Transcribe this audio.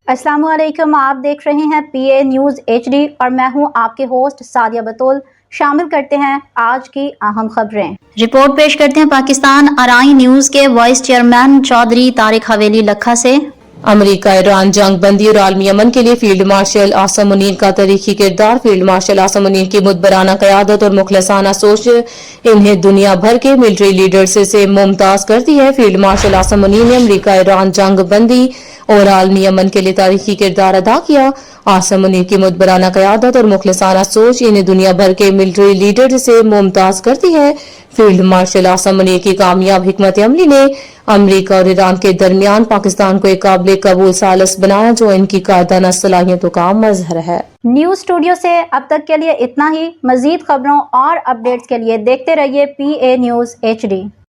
अस्सलाम वालेकुम, आप देख रहे हैं PA न्यूज़ HD और मैं हूं आपके होस्ट सादिया बतूल। शामिल करते हैं आज की अहम खबरें। रिपोर्ट पेश करते हैं पाकिस्तान अराई न्यूज़ के वाइस चेयरमैन चौधरी तारिक हवेली लखा से। अमेरिका ईरान जंग बंदी और आलमी अमन के लिए फील्ड मार्शल आसम मुनीर का तारीखी किरदार। फील्ड मार्शल आसम मुनीर की मुदबराना क़यादत और मुखलसाना सोच इन्हें दुनिया भर के मिलिट्री लीडर्स से मुमताज करती है। फील्ड मार्शल आसम मुनीर ने अमेरिका ईरान जंग बंदी और आलमी अमन के लिए तारीखी किरदार अदा किया। आसम मुनीर की मुदबराना क़यादत और मुखलसाना सोच इन्हें दुनिया भर के मिलिट्री लीडर से मुमताज करती है। फील्ड मार्शल आसम मुनीर की कामयाब हिकमत अमली ने अमेरिका और ईरान के दरमियान पाकिस्तान को एक काबिल कबूल सालस बनाया जो इनकी कायदाना सलाहियतों का मजहर है। न्यूज़ स्टूडियो से अब तक के लिए इतना ही। मजीद खबरों और अपडेट्स के लिए देखते रहिए PA न्यूज़ HD।